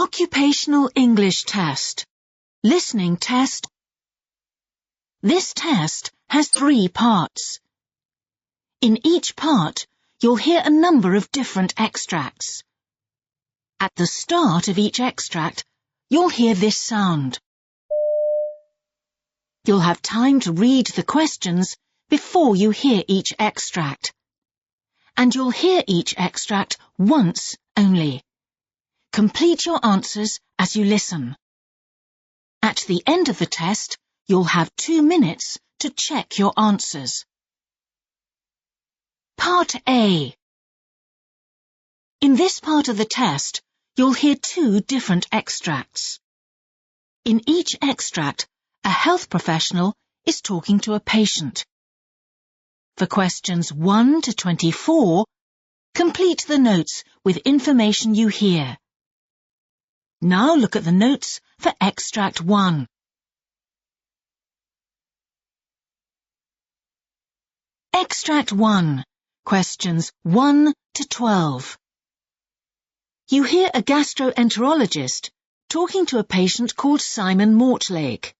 Occupational English Test. Listening Test. This test has 3 parts. In each part, you'll hear a number of different extracts. At the start of each extract, you'll hear this sound. You'll have time to read the questions before you hear each extract. And you'll hear each extract once only. Complete your answers as you listen. At the end of the test, you'll have 2 minutes to check your answers. Part A. In this part of the test, you'll hear 2 different extracts. In each extract, a health professional is talking to a patient. For questions 1 to 24, complete the notes with information you hear. Now look at the notes for Extract 1. Extract 1, questions 1 to 12. You hear a gastroenterologist talking to a patient called Simon Mortlake.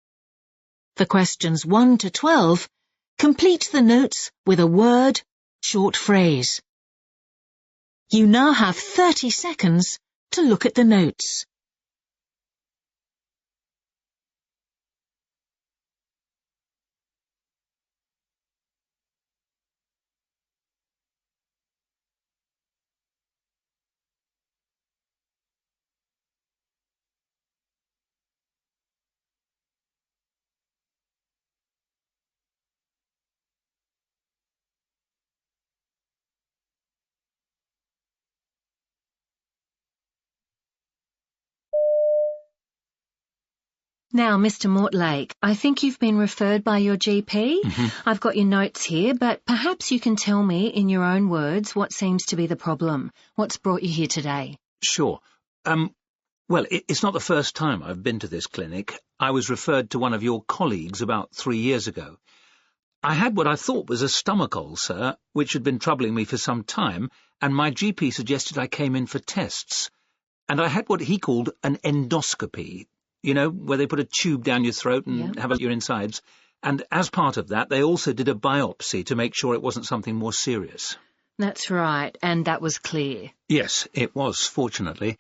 For questions 1 to 12, complete the notes with a word, short phrase. You now have 30 seconds to look at the notes. Now, Mr. Mortlake, I think you've been referred by your GP. I've got your notes here, but perhaps you can tell me in your own words what seems to be the problem. What's brought you here today? Sure. Well, it's not the first time I've been to this clinic. I was referred to one of your colleagues about 3 years ago. I had what I thought was a stomach ulcer, which had been troubling me for some time, and my GP suggested I came in for tests. And I had what he called an endoscopy. You know, where they put a tube down your throat and have a look at your insides. And as part of that, they also did a biopsy to make sure it wasn't something more serious. That's right, and that was clear. Yes, it was, fortunately.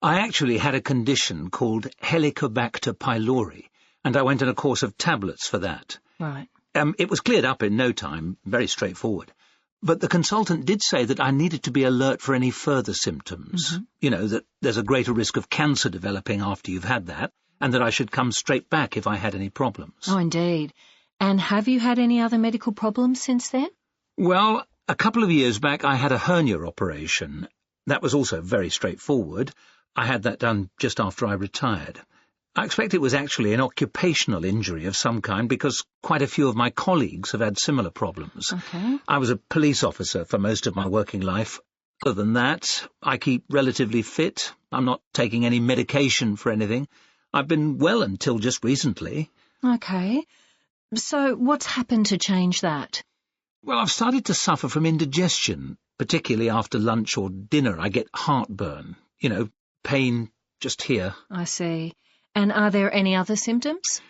I actually had a condition called Helicobacter pylori, and I went on a course of tablets for that. Right. It was cleared up in no time, very straightforward. But the consultant did say that I needed to be alert for any further symptoms. You know, that there's a greater risk of cancer developing after you've had that, and that I should come straight back if I had any problems. Oh, indeed. And have you had any other medical problems since then? Well, a couple of years back I had a hernia operation. That was also very straightforward. I had that done just after I retired. I expect it was actually an occupational injury of some kind because quite a few of my colleagues have had similar problems. Okay. I was a police officer for most of my working life. Other than that, I keep relatively fit. I'm not taking any medication for anything. I've been well until just recently. Okay. So what's happened to change that? Well, I've started to suffer from indigestion, particularly after lunch or dinner. I get heartburn, you know, pain just here. I see. And are there any other symptoms?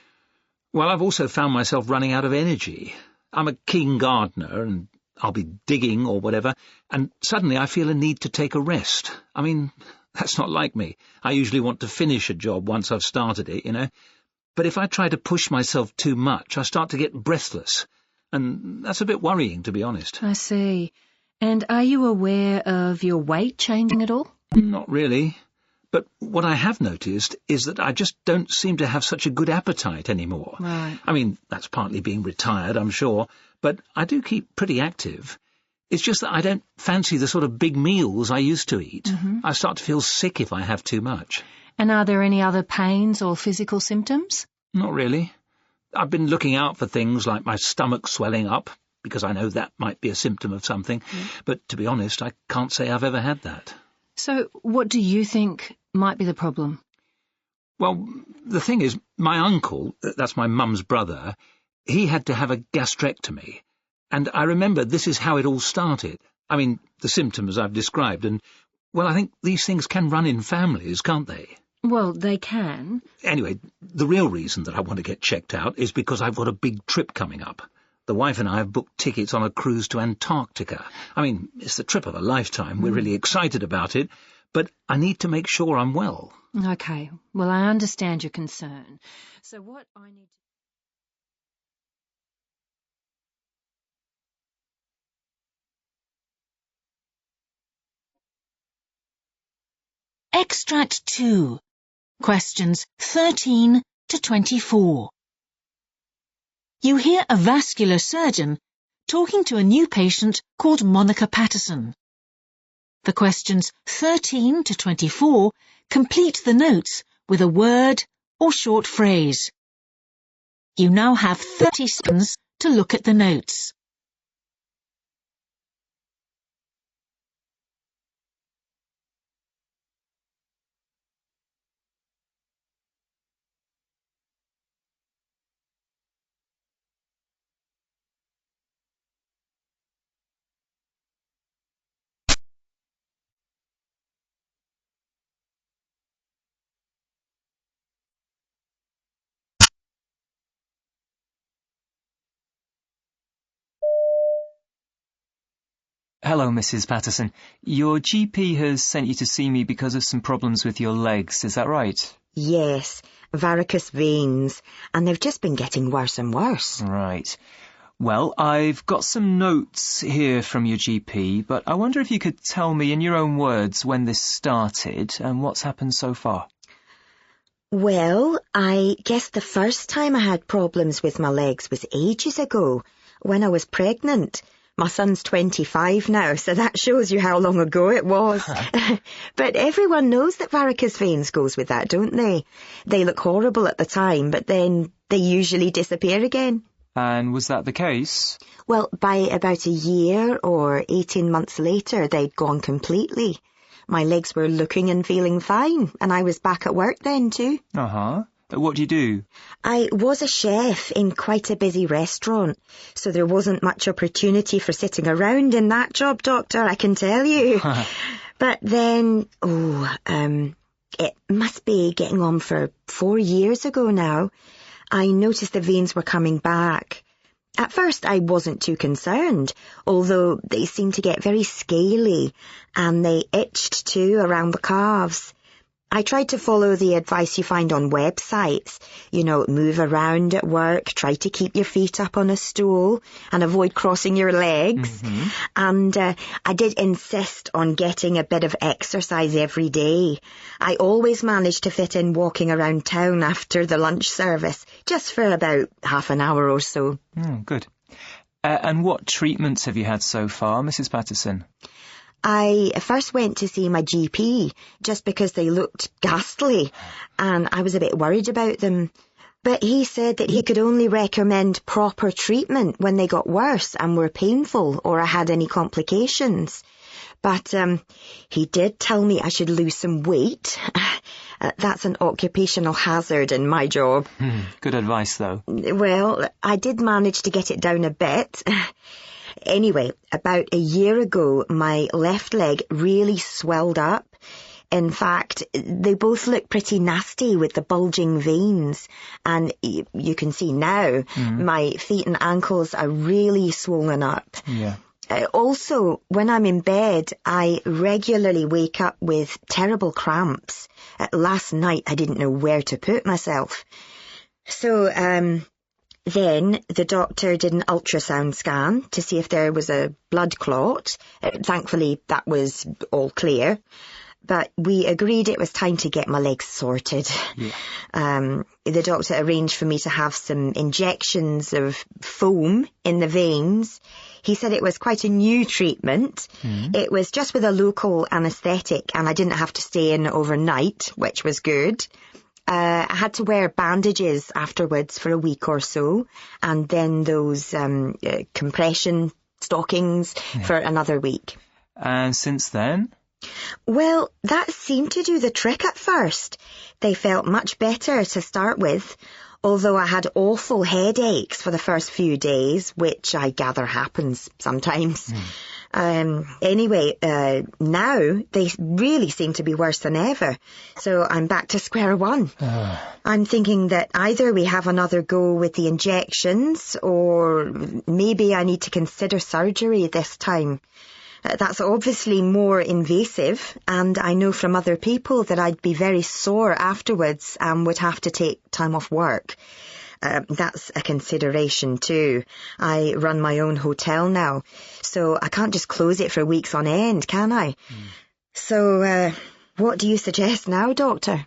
Well, I've also found myself running out of energy. I'm a keen gardener, and I'll be digging or whatever, and suddenly I feel a need to take a rest. I mean, that's not like me. I usually want to finish a job once I've started it, you know. But if I try to push myself too much, I start to get breathless, and that's a bit worrying, to be honest. I see. And are you aware of your weight changing at all? Not really. But what I have noticed is that I just don't seem to have such a good appetite anymore. Right. I mean, that's partly being retired, I'm sure, but I do keep pretty active. It's just that I don't fancy the sort of big meals I used to eat. I start to feel sick if I have too much. And are there any other pains or physical symptoms? Not really. I've been looking out for things like my stomach swelling up, because I know that might be a symptom of something. But to be honest, I can't say I've ever had that. So what do you think might be the problem? Well, the thing is, my uncle, that's my mum's brother, he had to have a gastrectomy. And I remember this is how it all started. I mean, the symptoms I've described, and Well, I think these things can run in families, can't they? Well, they can. Anyway, the real reason that I want to get checked out is because I've got a big trip coming up. The wife and I have booked tickets on a cruise to Antarctica. I mean, it's the trip of a lifetime. We're really excited about it, but I need to make sure I'm well. Okay, well, I understand your concern. So what I need to... Extract 2. Questions 13 to 24. You hear a vascular surgeon talking to a new patient called Monica Patterson. The questions 13 to 24 complete the notes with a word or short phrase. You now have 30 seconds to look at the notes. Hello, Mrs. Patterson. Your GP has sent you to see me because of some problems with your legs, is that right? Yes, varicose veins, and they've just been getting worse and worse. Right. Well, I've got some notes here from your GP, but I wonder if you could tell me in your own words when this started and what's happened so far. Well, I guess the first time I had problems with my legs was ages ago, when I was pregnant. My son's 25 now, so that shows you how long ago it was. But everyone knows that varicose veins goes with that, don't they? They look horrible at the time, but then they usually disappear again. And was that the case? Well, by about a year or 18 months later, they'd gone completely. My legs were looking and feeling fine, and I was back at work then too. Uh-huh. What do you do? I was a chef in quite a busy restaurant, so there wasn't much opportunity for sitting around in that job, Doctor, I can tell you. But then, it must be getting on for 4 years ago now. I noticed the veins were coming back. At first I wasn't too concerned, although they seemed to get very scaly, and they itched too around the calves. I tried to follow the advice you find on websites. You know, move around at work, try to keep your feet up on a stool, and avoid crossing your legs. Mm-hmm. And I did insist on getting a bit of exercise every day. I always managed to fit in walking around town after the lunch service, just for about half an hour or so. Good. And what treatments have you had so far, Mrs. Patterson? I first went to see my GP just because they looked ghastly, and I was a bit worried about them. But he said that he could only recommend proper treatment when they got worse and were painful or I had any complications. But he did tell me I should lose some weight. That's an occupational hazard in my job. Good advice, though. Well, I did manage to get it down a bit. Anyway, about a year ago, my left leg really swelled up. In fact, they both look pretty nasty with the bulging veins. And you can see now, my feet and ankles are really swollen up. Yeah. Also, when I'm in bed, I regularly wake up with terrible cramps. Last night, I didn't know where to put myself. So, then the doctor did an ultrasound scan to see if there was a blood clot. Thankfully, that was all clear. But we agreed it was time to get my legs sorted. Yeah. The doctor arranged for me to have some injections of foam in the veins. He said it was quite a new treatment. It was just with a local anaesthetic and I didn't have to stay in overnight, which was good. I had to wear bandages afterwards for a week or so, and then those compression stockings for another week. And since then? Well, that seemed to do the trick at first. They felt much better to start with, although I had awful headaches for the first few days, which I gather happens sometimes. Anyway, now they really seem to be worse than ever. So I'm back to square one. I'm thinking that either we have another go with the injections, or maybe I need to consider surgery this time. That's obviously more invasive, and I know from other people that I'd be very sore afterwards and would have to take time off work. That's a consideration too. I run my own hotel now, so I can't just close it for weeks on end, can I? So, what do you suggest now, Doctor?